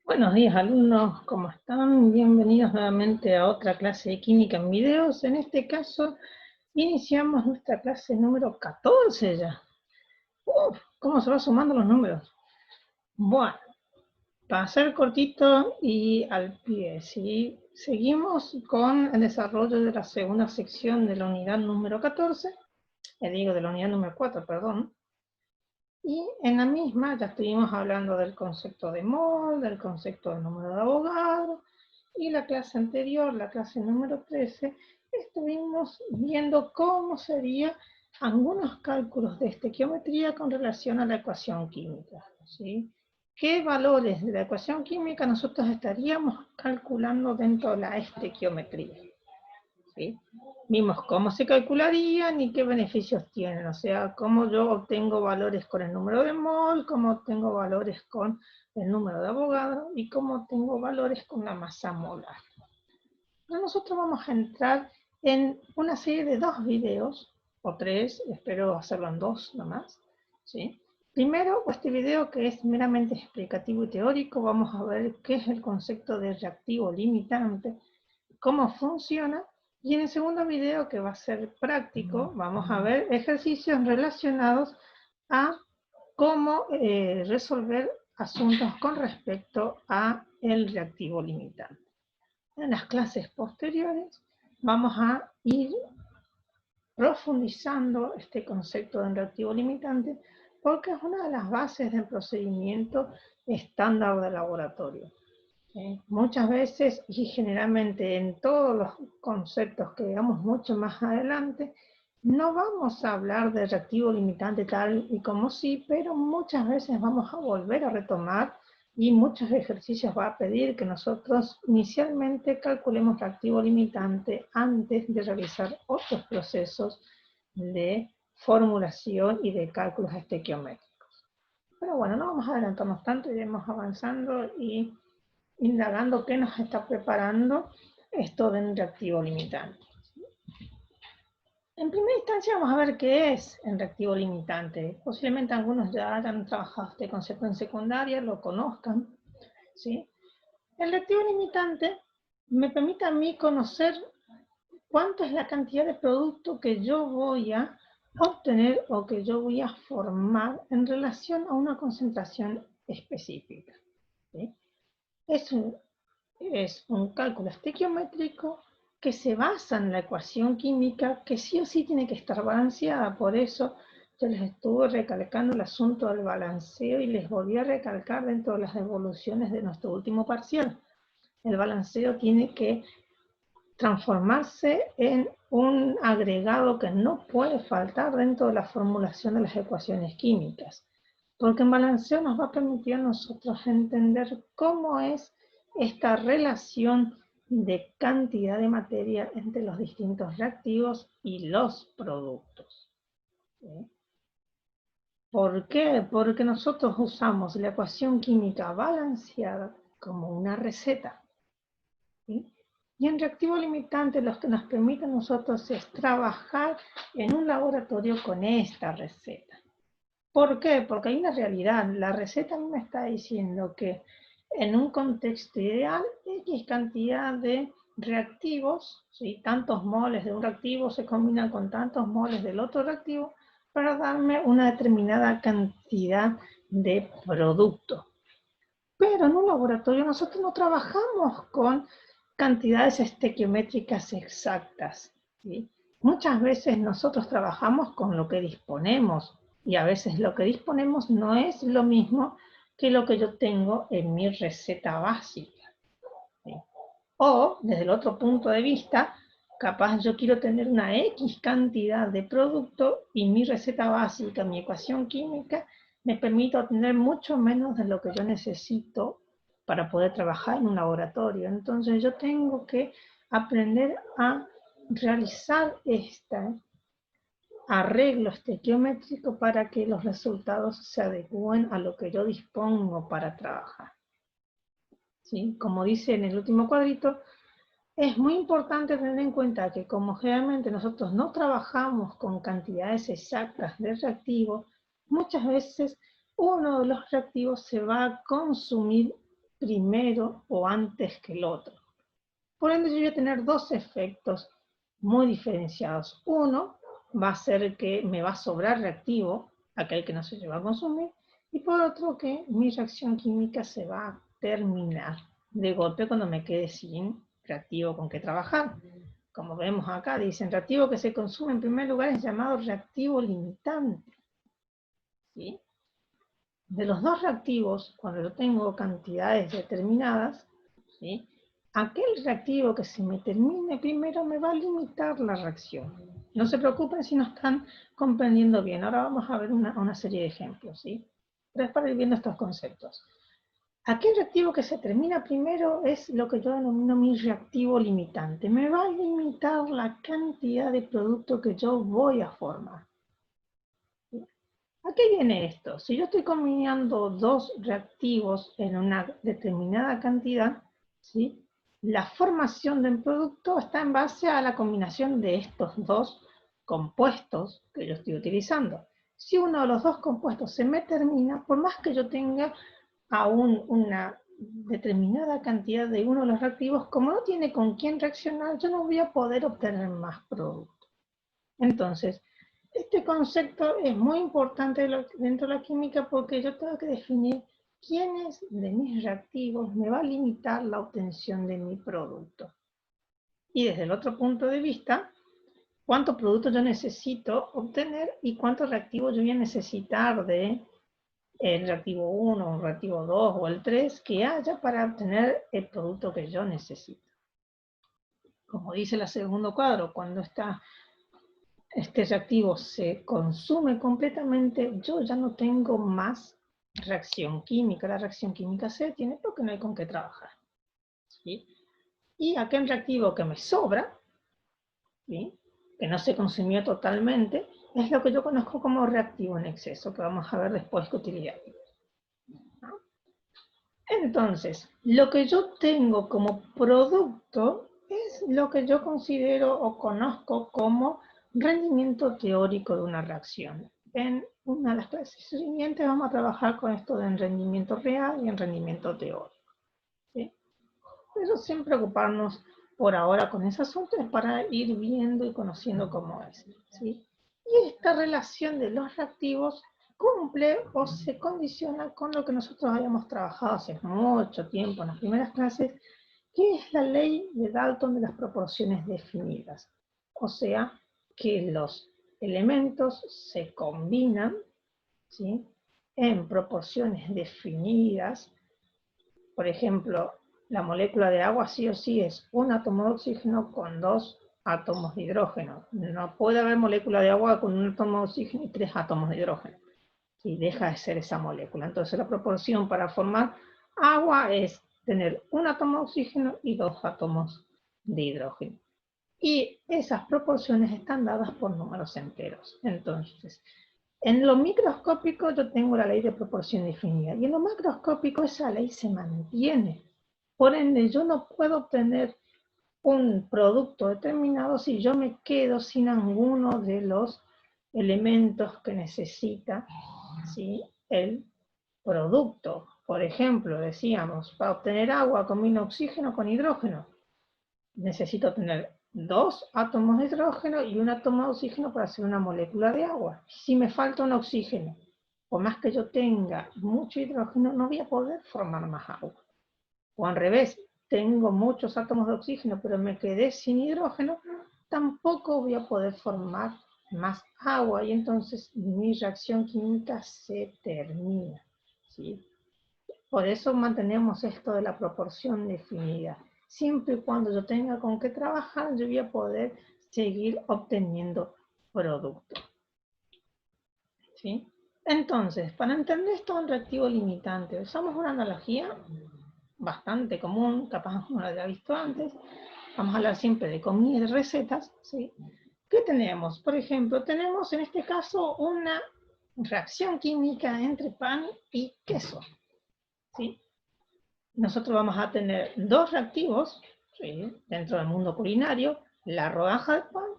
Buenos días alumnos, ¿cómo están? Bienvenidos nuevamente a otra clase de química en videos. En este caso, iniciamos nuestra clase número 14 ya. ¡Uf! ¿Cómo se van sumando los números? Bueno, para ser cortito y al pie, ¿sí? Seguimos con el desarrollo de la segunda sección de la unidad número 14, de la unidad número 4, perdón. Y en la misma ya estuvimos hablando del concepto de mol, del concepto de número de Avogadro, y la clase anterior, la clase número 13, estuvimos viendo cómo serían algunos cálculos de estequiometría con relación a la ecuación química, ¿sí? ¿Qué valores de la ecuación química nosotros estaríamos calculando dentro de la estequiometría? ¿Sí? Vimos cómo se calcularían y qué beneficios tienen, o sea, cómo yo obtengo valores con el número de mol, cómo obtengo valores con el número de Avogadro y cómo obtengo valores con la masa molar. Pero nosotros vamos a entrar en una serie de 2 videos, o 3, espero hacerlo en 2 nomás, ¿sí? Primero, este video que es meramente explicativo y teórico, vamos a ver qué es el concepto de reactivo limitante, cómo funciona. Y en el segundo video, que va a ser práctico, vamos a ver ejercicios relacionados a cómo resolver asuntos con respecto a el reactivo limitante. En las clases posteriores vamos a ir profundizando este concepto de reactivo limitante porque es una de las bases del procedimiento estándar de laboratorio. Muchas veces y generalmente en todos los conceptos que veamos mucho más adelante, no vamos a hablar de reactivo limitante tal y como sí, pero muchas veces vamos a volver a retomar y muchos ejercicios va a pedir que nosotros inicialmente calculemos reactivo limitante antes de realizar otros procesos de formulación y de cálculos estequiométricos. Pero bueno, no vamos a adelantarnos tanto, iremos avanzando y indagando qué nos está preparando esto de un reactivo limitante. En primera instancia vamos a ver qué es el reactivo limitante. Posiblemente algunos ya hayan trabajado este concepto en secundaria, lo conozcan, ¿sí? El reactivo limitante me permite a mí conocer cuánto es la cantidad de producto que yo voy a obtener o que yo voy a formar en relación a una concentración específica, ¿sí? Es un cálculo estequiométrico que se basa en la ecuación química que sí o sí tiene que estar balanceada. Por eso yo les estuve recalcando el asunto del balanceo y les volví a recalcar dentro de las devoluciones de nuestro último parcial. El balanceo tiene que transformarse en un agregado que no puede faltar dentro de la formulación de las ecuaciones químicas, porque en balanceo nos va a permitir a nosotros entender cómo es esta relación de cantidad de materia entre los distintos reactivos y los productos. ¿Sí? ¿Por qué? Porque nosotros usamos la ecuación química balanceada como una receta. ¿Sí? Y en reactivo limitante lo que nos permite a nosotros es trabajar en un laboratorio con esta receta. ¿Por qué? Porque hay una realidad. La receta a mí me está diciendo que en un contexto ideal, X cantidad de reactivos, ¿sí? Tantos moles de un reactivo se combinan con tantos moles del otro reactivo para darme una determinada cantidad de producto. Pero en un laboratorio nosotros no trabajamos con cantidades estequiométricas exactas, ¿sí? Muchas veces nosotros trabajamos con lo que disponemos y a veces lo que disponemos no es lo mismo que lo que yo tengo en mi receta básica, ¿sí? O, desde el otro punto de vista, capaz yo quiero tener una X cantidad de producto y mi receta básica, mi ecuación química, me permite obtener mucho menos de lo que yo necesito para poder trabajar en un laboratorio. Entonces yo tengo que aprender a realizar este arreglo estequiométrico para que los resultados se adecúen a lo que yo dispongo para trabajar. ¿Sí? Como dice en el último cuadrito, es muy importante tener en cuenta que como generalmente nosotros no trabajamos con cantidades exactas de reactivos, muchas veces uno de los reactivos se va a consumir primero o antes que el otro. Por ende, yo voy a tener dos efectos muy diferenciados. Uno va a ser que me va a sobrar reactivo, aquel que no se lleva a consumir, y por otro que mi reacción química se va a terminar de golpe cuando me quede sin reactivo con que trabajar. Como vemos acá, dicen reactivo que se consume en primer lugar es llamado reactivo limitante. ¿Sí? De los dos reactivos, cuando yo tengo cantidades determinadas, ¿sí? Aquel reactivo que se me termine primero me va a limitar la reacción. No se preocupen si no están comprendiendo bien. Ahora vamos a ver una serie de ejemplos, ¿sí? Pero es para ir viendo estos conceptos. Aquel reactivo que se termina primero es lo que yo denomino mi reactivo limitante. Me va a limitar la cantidad de producto que yo voy a formar. ¿A qué viene esto? Si yo estoy combinando dos reactivos en una determinada cantidad, ¿sí? La formación del producto está en base a la combinación de estos dos compuestos que yo estoy utilizando. Si uno de los dos compuestos se me termina, por más que yo tenga aún una determinada cantidad de uno de los reactivos, como no tiene con quién reaccionar, yo no voy a poder obtener más producto. Entonces, este concepto es muy importante dentro de la química porque yo tengo que definir quiénes de mis reactivos me va a limitar la obtención de mi producto. Y desde el otro punto de vista, cuánto producto yo necesito obtener y cuántos reactivos yo voy a necesitar de el reactivo 1, el reactivo 2 o el 3 que haya para obtener el producto que yo necesito. Como dice el segundo cuadro, cuando este reactivo se consume completamente, yo ya no tengo más reacción química. La reacción química se detiene porque no hay con qué trabajar. ¿Sí? Y aquel reactivo que me sobra, ¿sí? Que no se consumió totalmente, es lo que yo conozco como reactivo en exceso, que vamos a ver después qué utilidad tiene. Entonces, lo que yo tengo como producto es lo que yo considero o conozco como rendimiento teórico de una reacción. En una de las clases siguientes vamos a trabajar con esto de rendimiento real y en rendimiento teórico. ¿Sí? Pero sin preocuparnos por ahora con ese asunto, es para ir viendo y conociendo cómo es. ¿Sí? Y esta relación de los reactivos cumple o se condiciona con lo que nosotros habíamos trabajado hace mucho tiempo en las primeras clases, que es la ley de Dalton de las proporciones definidas. O sea, que los elementos se combinan, ¿sí?, en proporciones definidas. Por ejemplo, la molécula de agua sí o sí es un átomo de oxígeno con dos átomos de hidrógeno. No puede haber molécula de agua con un átomo de oxígeno y tres átomos de hidrógeno. Y deja de ser esa molécula. Entonces la proporción para formar agua es tener un átomo de oxígeno y dos átomos de hidrógeno. Y esas proporciones están dadas por números enteros. Entonces, en lo microscópico yo tengo la ley de proporción definida, y en lo macroscópico esa ley se mantiene. Por ende, yo no puedo obtener un producto determinado si yo me quedo sin alguno de los elementos que necesita, ¿sí?, el producto. Por ejemplo, decíamos, para obtener agua combino oxígeno con hidrógeno. Necesito tener dos átomos de hidrógeno y un átomo de oxígeno para hacer una molécula de agua. Si me falta un oxígeno, por más que yo tenga mucho hidrógeno, no voy a poder formar más agua. O al revés, tengo muchos átomos de oxígeno, pero me quedé sin hidrógeno, tampoco voy a poder formar más agua, y entonces mi reacción química se termina, ¿sí? Por eso mantenemos esto de la proporción definida. Siempre y cuando yo tenga con qué trabajar, yo voy a poder seguir obteniendo producto. ¿Sí? Entonces, para entender esto de un reactivo limitante, usamos una analogía bastante común, capaz no la haya visto antes. Vamos a hablar siempre de comida y de recetas, ¿sí? ¿Qué tenemos? Por ejemplo, tenemos en este caso una reacción química entre pan y queso, ¿sí? Nosotros vamos a tener dos reactivos, ¿sí?, dentro del mundo culinario: la rodaja de pan,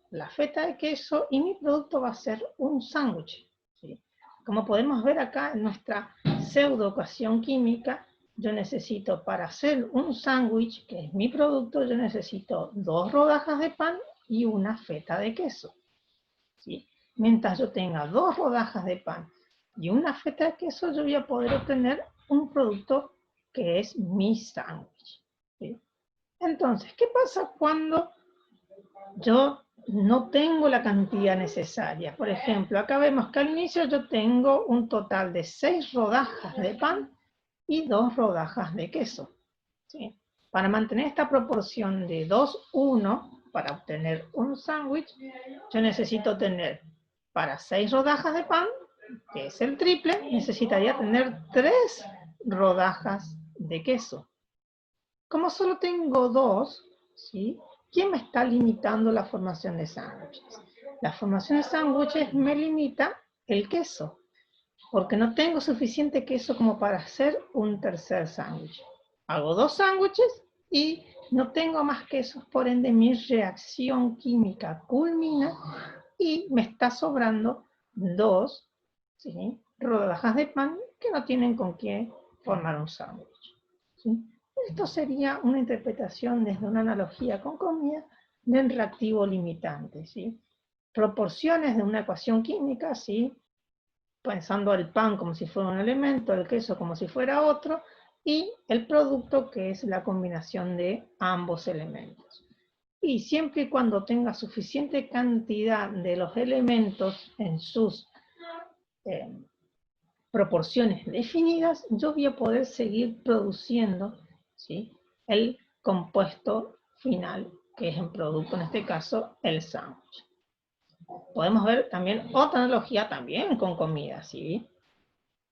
la feta de queso, y mi producto va a ser un sándwich, ¿sí? Como podemos ver acá en nuestra pseudo ecuación química, yo necesito para hacer un sándwich, que es mi producto, yo necesito 2 rodajas de pan y una feta de queso. ¿Sí? Mientras yo tenga 2 rodajas de pan y una feta de queso, yo voy a poder obtener un producto que es mi sándwich. ¿Sí? Entonces, ¿qué pasa cuando yo no tengo la cantidad necesaria? Por ejemplo, acá vemos que al inicio yo tengo un total de 6 rodajas de pan y 2 rodajas de queso. ¿Sí? Para mantener esta proporción de 2:1, para obtener un sándwich, yo necesito tener para 6 rodajas de pan, que es el triple, necesitaría tener 3 rodajas de queso. Como solo tengo 2, ¿sí? ¿Quién me está limitando la formación de sándwiches? La formación de sándwiches me limita el queso, porque no tengo suficiente queso como para hacer un tercer sándwich. Hago 2 sándwiches y no tengo más quesos, por ende mi reacción química culmina y me está sobrando 2, ¿sí?, rodajas de pan que no tienen con qué formar un sándwich. ¿Sí? Esto sería una interpretación desde una analogía con comida del reactivo limitante. ¿Sí? Proporciones de una ecuación química, ¿sí?, pensando el pan como si fuera un elemento, el queso como si fuera otro, y el producto que es la combinación de ambos elementos. Y siempre y cuando tenga suficiente cantidad de los elementos en sus proporciones definidas, yo voy a poder seguir produciendo, ¿sí?, el compuesto final, que es el producto, en este caso, el sándwich. Podemos ver también otra analogía también con comida, ¿sí?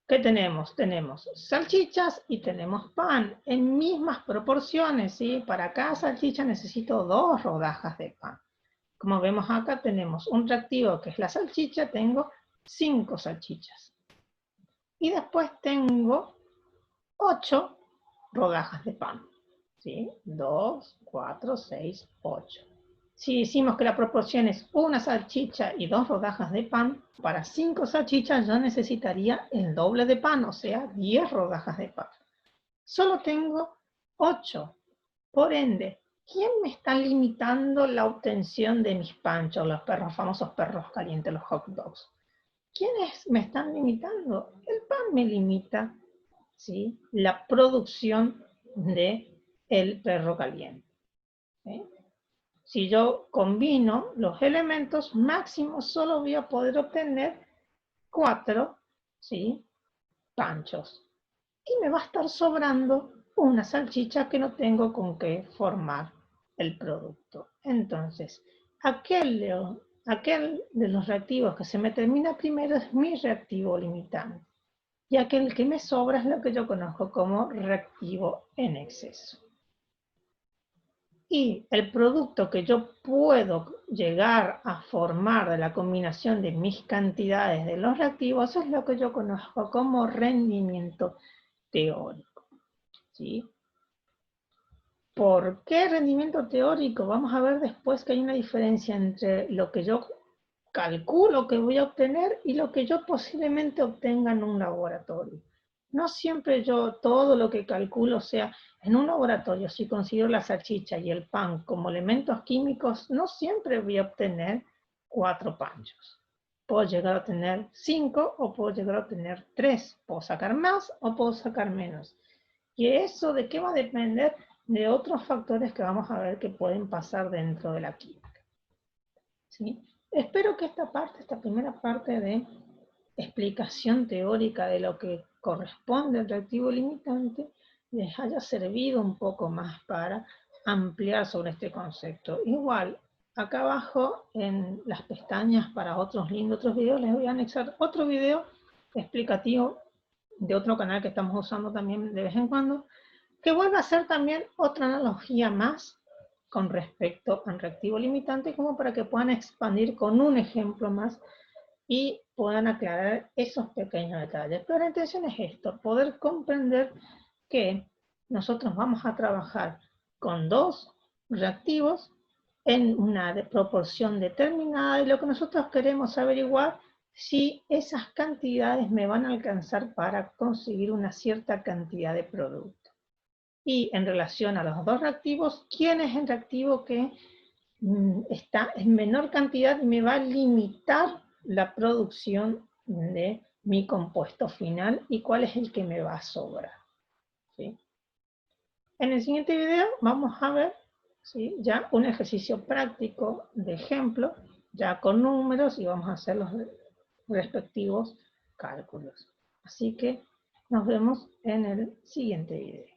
¿Qué tenemos? Tenemos salchichas y tenemos pan en mismas proporciones, ¿sí? Para cada salchicha necesito 2 rodajas de pan. Como vemos acá tenemos un reactivo que es la salchicha, tengo 5 salchichas. Y después tengo 8 rodajas de pan, ¿sí? 2, 4, 6, 8. Si decimos que la proporción es una salchicha y 2 rodajas de pan, para 5 salchichas yo necesitaría el doble de pan, o sea, 10 rodajas de pan. Solo tengo 8. Por ende, ¿quién me está limitando la obtención de mis panchos, los famosos perros calientes, los hot dogs? ¿Quiénes me están limitando? El pan me limita, ¿sí?, la producción del perro caliente. ¿Sí? Si yo combino los elementos máximos, solo voy a poder obtener 4, ¿sí?, panchos. Y me va a estar sobrando una salchicha que no tengo con qué formar el producto. Entonces, aquel de los reactivos que se me termina primero es mi reactivo limitante. Y aquel que me sobra es lo que yo conozco como reactivo en exceso. Y el producto que yo puedo llegar a formar de la combinación de mis cantidades de los reactivos es lo que yo conozco como rendimiento teórico. ¿Sí? ¿Por qué rendimiento teórico? Vamos a ver después que hay una diferencia entre lo que yo calculo que voy a obtener y lo que yo posiblemente obtenga en un laboratorio. No siempre yo todo lo que calculo, o sea, en un laboratorio, si considero la salchicha y el pan como elementos químicos, no siempre voy a obtener 4 panchos. Puedo llegar a tener 5 o puedo llegar a tener 3. Puedo sacar más o puedo sacar menos. ¿Y eso de qué va a depender? De otros factores que vamos a ver que pueden pasar dentro de la química. ¿Sí? Espero que esta primera parte de explicación teórica de lo que corresponde al reactivo limitante les haya servido un poco más para ampliar sobre este concepto. Igual, acá abajo en las pestañas para otros links, otros videos, les voy a anexar otro video explicativo de otro canal que estamos usando también de vez en cuando, que vuelve a ser también otra analogía más con respecto al reactivo limitante, como para que puedan expandir con un ejemplo más y puedan aclarar esos pequeños detalles. Pero la intención es esto, poder comprender que nosotros vamos a trabajar con 2 reactivos en una proporción determinada y lo que nosotros queremos averiguar si esas cantidades me van a alcanzar para conseguir una cierta cantidad de producto. Y en relación a los dos reactivos, ¿quién es el reactivo que está en menor cantidad y me va a limitar la producción de mi compuesto final y cuál es el que me va a sobrar? ¿Sí? En el siguiente video vamos a ver, ¿sí?, ya un ejercicio práctico de ejemplo, ya con números, y vamos a hacer los respectivos cálculos. Así que nos vemos en el siguiente video.